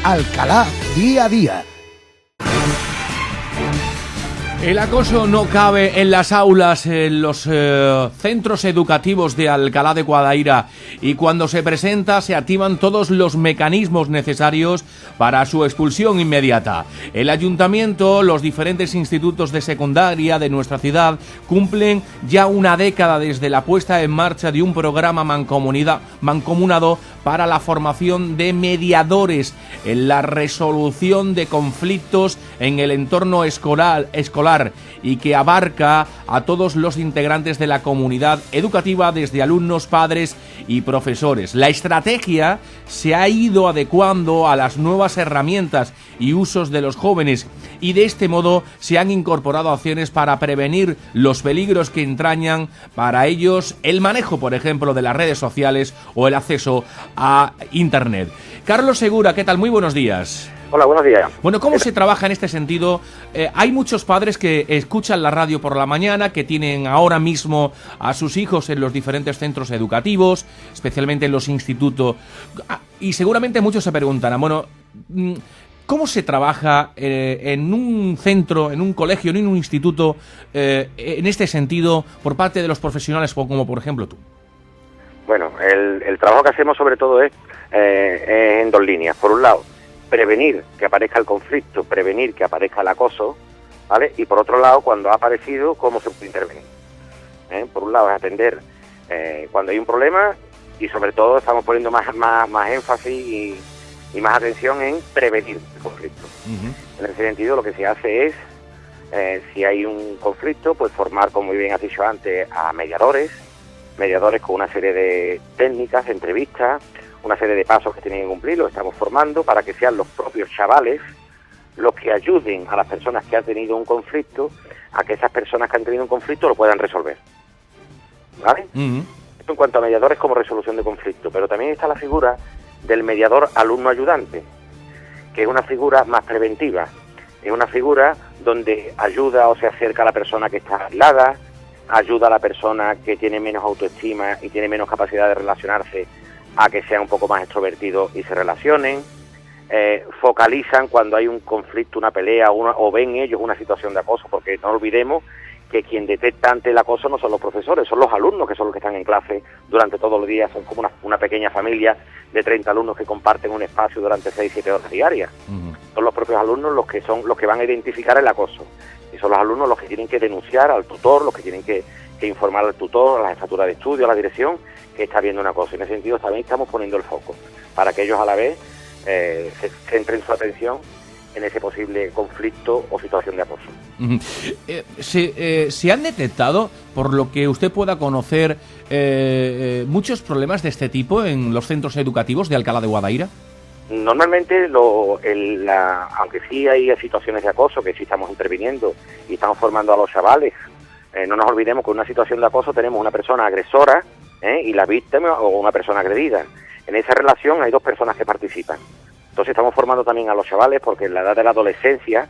Alcalá Día a Día. El acoso no cabe en las aulas, en los centros educativos de Alcalá de Guadaira, y cuando se presenta se activan todos los mecanismos necesarios para su expulsión inmediata. El ayuntamiento, los diferentes institutos de secundaria de nuestra ciudad cumplen ya una década desde la puesta en marcha de un programa mancomunado para la formación de mediadores en la resolución de conflictos en el entorno escolar y que abarca a todos los integrantes de la comunidad educativa, desde alumnos, padres y profesores. La estrategia se ha ido adecuando a las nuevas herramientas y usos de los jóvenes, y de este modo se han incorporado acciones para prevenir los peligros que entrañan para ellos el manejo, por ejemplo, de las redes sociales o el acceso a Internet. Carlos Segura, ¿qué tal? Muy buenos días. Hola, buenos días. Bueno, ¿cómo se trabaja en este sentido? Hay muchos padres que escuchan la radio por la mañana, que tienen ahora mismo a sus hijos en los diferentes centros educativos, especialmente en los institutos, y seguramente muchos se preguntarán, bueno, ¿cómo se trabaja en un centro, en un colegio, en un instituto, en este sentido, por parte de los profesionales como por ejemplo tú? Bueno, el trabajo que hacemos sobre todo es en dos líneas. Por un lado, prevenir que aparezca el conflicto, prevenir que aparezca el acoso, ¿vale? Y por otro lado, cuando ha aparecido, cómo se puede intervenir. Por un lado es atender cuando hay un problema, y sobre todo estamos poniendo más énfasis y más atención en prevenir el conflicto. En ese sentido, lo que se hace es, si hay un conflicto, pues formar, como bien has dicho antes, a mediadores con una serie de técnicas, entrevistas, una serie de pasos que tienen que cumplir. Lo estamos formando para que sean los propios chavales los que ayuden a las personas que han tenido un conflicto, a que esas personas que han tenido un conflicto lo puedan resolver, ¿vale? Esto en cuanto a mediadores como resolución de conflicto. Pero también está la figura del mediador alumno ayudante, que es una figura más preventiva, es una figura donde ayuda o se acerca a la persona que está aislada, ayuda a la persona que tiene menos autoestima y tiene menos capacidad de relacionarse a que sea un poco más extrovertido y se relacionen, focalizan cuando hay un conflicto, una pelea o ven ellos una situación de acoso, porque no olvidemos que quien detecta ante el acoso no son los profesores, son los alumnos, que son los que están en clase durante todos los días. Son como una pequeña familia de 30 alumnos que comparten un espacio durante 6-7 horas diarias. Son los propios alumnos los que van a identificar el acoso, y son los alumnos los que tienen que denunciar al tutor, los que tienen que informar al tutor, a la jefatura de estudio, a la dirección, que está habiendo una cosa. En ese sentido también estamos poniendo el foco para que ellos a la vez se centren su atención en ese posible conflicto o situación de acoso. ¿Se han detectado, por lo que usted pueda conocer, muchos problemas de este tipo en los centros educativos de Alcalá de Guadaira? Normalmente, aunque sí hay situaciones de acoso que sí estamos interviniendo y estamos formando a los chavales, no nos olvidemos que en una situación de acoso tenemos una persona agresora y la víctima o una persona agredida. En esa relación hay dos personas que participan. Entonces estamos formando también a los chavales, porque en la edad de la adolescencia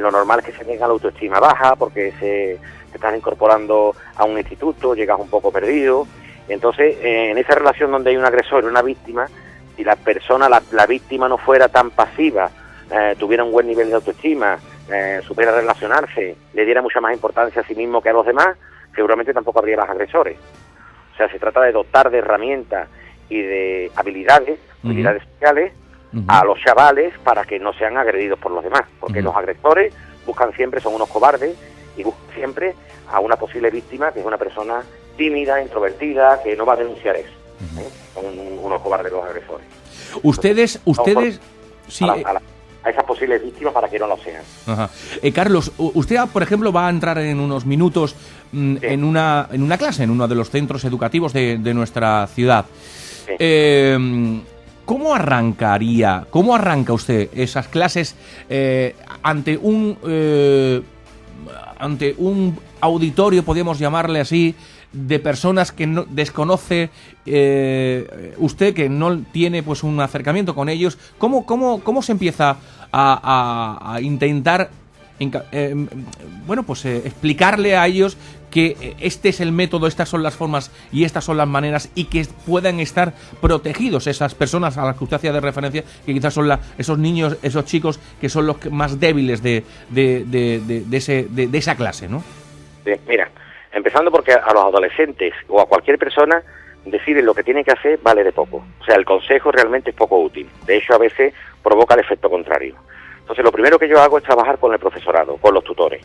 lo normal es que se tenga la autoestima baja, porque se están incorporando a un instituto, llegas un poco perdido. Y entonces en esa relación donde hay un agresor y una víctima, si la persona, la víctima no fuera tan pasiva, tuviera un buen nivel de autoestima, supiera relacionarse, le diera mucha más importancia a sí mismo que a los demás, seguramente tampoco habría más agresores. O sea, se trata de dotar de herramientas y de habilidades sociales a los chavales para que no sean agredidos por los demás, porque los agresores buscan siempre, son unos cobardes, y buscan siempre a una posible víctima que es una persona tímida, introvertida, que no va a denunciar eso. Son unos cobardes los agresores. Ustedes sí, a esas posibles víctimas para que no lo sean. Carlos, usted, por ejemplo, va a entrar en unos minutos en una clase, en uno de los centros educativos de nuestra ciudad. Sí. ¿Cómo arranca usted esas clases ante un auditorio, podríamos llamarle así, de personas que no desconoce usted, que no tiene pues un acercamiento con ellos? ¿Cómo se empieza a intentar explicarle a ellos que este es el método, estas son las formas y estas son las maneras, y que puedan estar protegidos esas personas a las que usted hacía de referencia, que quizás son esos niños, esos chicos que son los más débiles de esa clase, ¿no? Sí, mira, empezando porque a los adolescentes o a cualquier persona decirle lo que tiene que hacer vale de poco. O sea, el consejo realmente es poco útil. De hecho, a veces provoca el efecto contrario. Entonces, lo primero que yo hago es trabajar con el profesorado, con los tutores.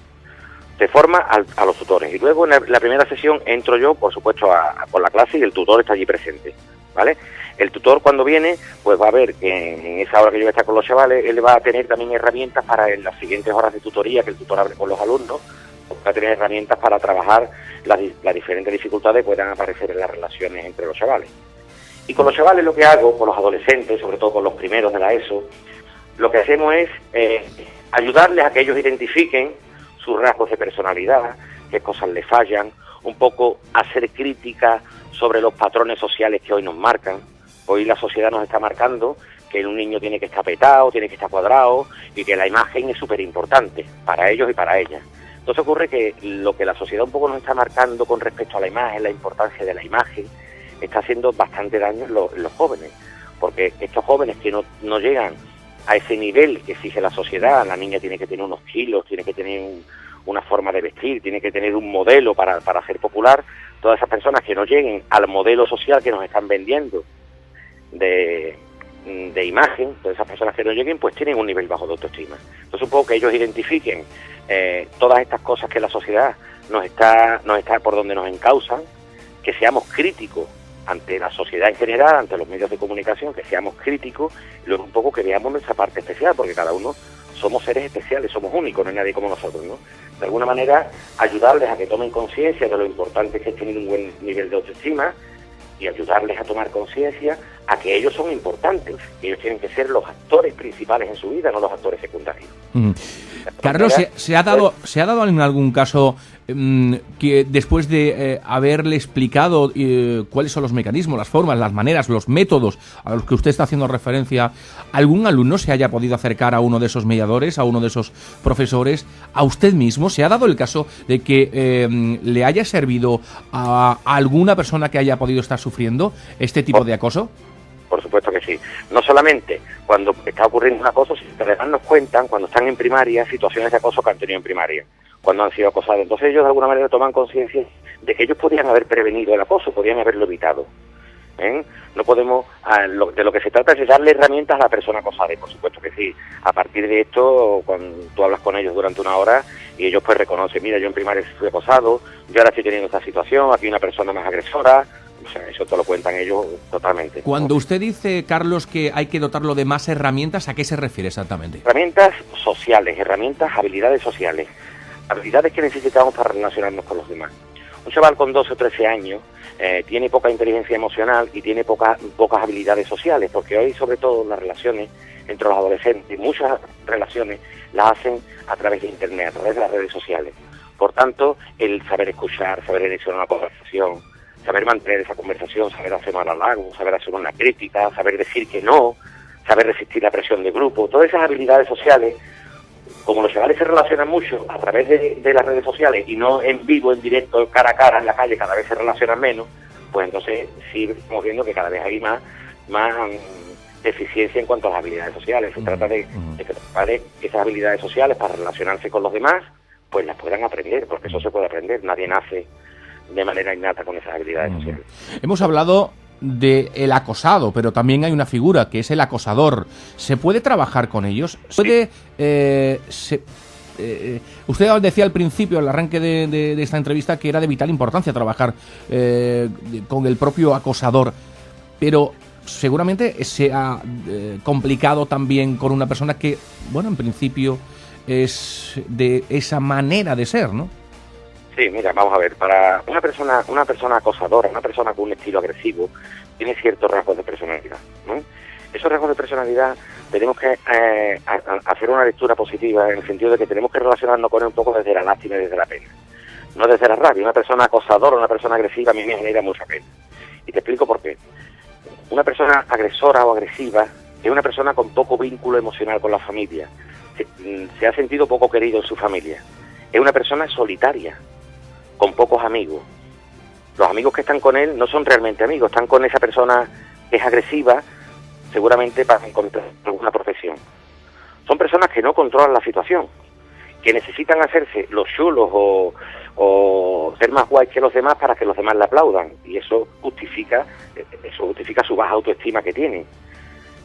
Se forma a los tutores. Y luego, en la primera sesión, entro yo, por supuesto, con la clase, y el tutor está allí presente, ¿vale? El tutor, cuando viene, pues va a ver que en esa hora que yo voy a estar con los chavales, él va a tener también herramientas para en las siguientes horas de tutoría que el tutor abre con los alumnos, va a tener herramientas para trabajar las diferentes dificultades que puedan aparecer en las relaciones entre los chavales. Y con los chavales lo que hago, con los adolescentes, sobre todo con los primeros de la ESO, lo que hacemos es ayudarles a que ellos identifiquen sus rasgos de personalidad, qué cosas les fallan, un poco hacer crítica sobre los patrones sociales que hoy nos marcan. Hoy la sociedad nos está marcando que un niño tiene que estar petado, tiene que estar cuadrado, y que la imagen es súper importante para ellos y para ellas. Entonces ocurre que lo que la sociedad un poco nos está marcando con respecto a la imagen, la importancia de la imagen, está haciendo bastante daño en los jóvenes, porque estos jóvenes que no llegan a ese nivel que exige la sociedad, la niña tiene que tener unos kilos, tiene que tener una forma de vestir, tiene que tener un modelo para ser popular. Todas esas personas que no lleguen al modelo social que nos están vendiendo de imagen, todas esas personas que no lleguen, pues tienen un nivel bajo de autoestima. Entonces un poco que ellos identifiquen todas estas cosas que la sociedad nos está por donde nos encausan, que seamos críticos ante la sociedad en general, ante los medios de comunicación, que seamos críticos, y luego un poco que veamos nuestra parte especial, porque cada uno somos seres especiales, somos únicos, no hay nadie como nosotros, ¿no? De alguna manera, ayudarles a que tomen conciencia de lo importante que es tener un buen nivel de autoestima, y ayudarles a tomar conciencia a que ellos son importantes, que ellos tienen que ser los actores principales en su vida, no los actores secundarios. Carlos, ¿se ha dado en algún caso que después de haberle explicado cuáles son los mecanismos, las formas, las maneras, los métodos a los que usted está haciendo referencia, algún alumno se haya podido acercar a uno de esos mediadores, a uno de esos profesores, a usted mismo? ¿Se ha dado el caso de que le haya servido a alguna persona que haya podido estar sufriendo este tipo de acoso? Por supuesto que sí. No solamente cuando está ocurriendo un acoso, sino que además nos cuentan, cuando están en primaria, situaciones de acoso que han tenido en primaria, cuando han sido acosados. Entonces ellos de alguna manera toman conciencia de que ellos podían haber prevenido el acoso, podían haberlo evitado. No podemos, de lo que se trata es de darle herramientas a la persona acosada, y por supuesto que sí. A partir de esto, cuando tú hablas con ellos durante una hora, y ellos pues reconocen, mira, yo en primaria fui acosado, yo ahora estoy teniendo esta situación, aquí hay una persona más agresora. O sea, eso te lo cuentan ellos totalmente. Cuando usted dice, Carlos, que hay que dotarlo de más herramientas, ¿a qué se refiere exactamente? Herramientas sociales, habilidades sociales, habilidades que necesitamos para relacionarnos con los demás. Un chaval con 12 o 13 años tiene poca inteligencia emocional y tiene pocas habilidades sociales, porque hoy, sobre todo, las relaciones entre los adolescentes, muchas relaciones las hacen a través de Internet, a través de las redes sociales. Por tanto, el saber escuchar, saber iniciar una conversación, saber mantener esa conversación, saber hacer un halago, saber hacer una crítica, saber decir que no, saber resistir la presión de grupo, todas esas habilidades sociales, como los chavales se relacionan mucho a través de las redes sociales y no en vivo, en directo, cara a cara, en la calle, cada vez se relacionan menos, pues entonces sí estamos viendo que cada vez hay más deficiencia en cuanto a las habilidades sociales. Se trata de que esas habilidades sociales para relacionarse con los demás, pues las puedan aprender, porque eso se puede aprender, nadie nace de manera innata con esas habilidades sociales. Hemos hablado del acosado, pero también hay una figura que es el acosador. ¿Se puede trabajar con ellos? ¿Puede, usted decía al principio, al arranque de esta entrevista, que era de vital importancia trabajar con el propio acosador, pero seguramente sea complicado también con una persona que, bueno, en principio es de esa manera de ser, ¿no? Sí, mira, vamos a ver, para una persona acosadora, una persona con un estilo agresivo, tiene ciertos rasgos de personalidad, ¿no? Esos rasgos de personalidad tenemos que hacer una lectura positiva, en el sentido de que tenemos que relacionarnos con él un poco desde la lástima y desde la pena, no desde la rabia. Una persona acosadora, una persona agresiva a mí me genera mucha pena. Y te explico por qué. Una persona agresora o agresiva es una persona con poco vínculo emocional con la familia, se ha sentido poco querido en su familia, es una persona solitaria. con pocos amigos. Los amigos que están con él no son realmente amigos, están con esa persona que es agresiva, seguramente para encontrar alguna profesión. Son personas que no controlan la situación, que necesitan hacerse los chulos o ser más guays que los demás para que los demás le aplaudan, y eso justifica su baja autoestima que tienen.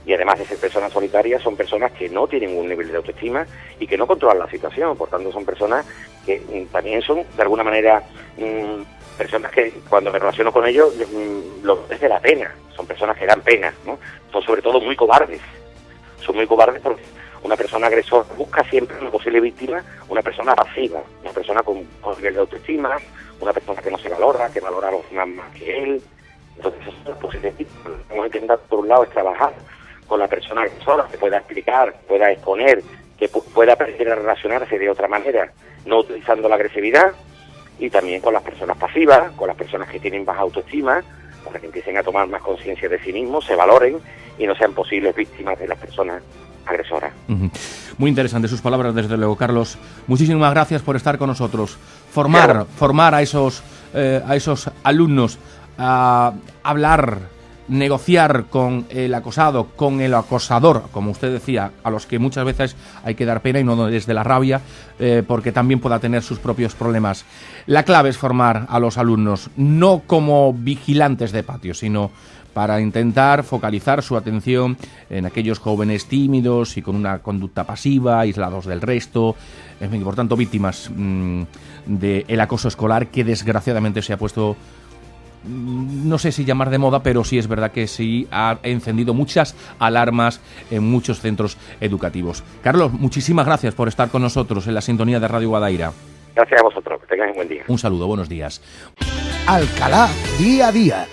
Y además de ser personas solitarias, son personas que no tienen un nivel de autoestima y que no controlan la situación. Por tanto, son personas que también son, de alguna manera, personas que cuando me relaciono con ellos, lo es de la pena. Son personas que dan pena, ¿no? Son sobre todo muy cobardes. Son muy cobardes porque una persona agresora busca siempre una posible víctima, una persona pasiva, una persona con nivel de autoestima, una persona que no se valora, que valora a los demás más que él. Entonces, eso es posible víctima. Lo que hemos intentado, por un lado, es trabajar con la persona agresora, que pueda explicar, que pueda exponer, que pueda aprender a relacionarse de otra manera, no utilizando la agresividad, y también con las personas pasivas, con las personas que tienen baja autoestima, para que empiecen a tomar más conciencia de sí mismos, se valoren y no sean posibles víctimas de las personas agresoras. Muy interesantes sus palabras, desde luego, Carlos. Muchísimas gracias por estar con nosotros. Formar a esos alumnos, a hablar, negociar con el acosado, con el acosador, como usted decía, a los que muchas veces hay que dar pena y no desde la rabia, porque también pueda tener sus propios problemas. La clave es formar a los alumnos, no como vigilantes de patio, sino para intentar focalizar su atención en aquellos jóvenes tímidos y con una conducta pasiva, aislados del resto, en fin, por tanto, víctimas del acoso escolar, que desgraciadamente se ha puesto, no sé si llamar de moda, pero sí es verdad que sí ha encendido muchas alarmas en muchos centros educativos. Carlos, muchísimas gracias por estar con nosotros en la sintonía de Radio Guadaira. Gracias a vosotros, que tengáis un buen día. Un saludo, buenos días. Alcalá Día a Día.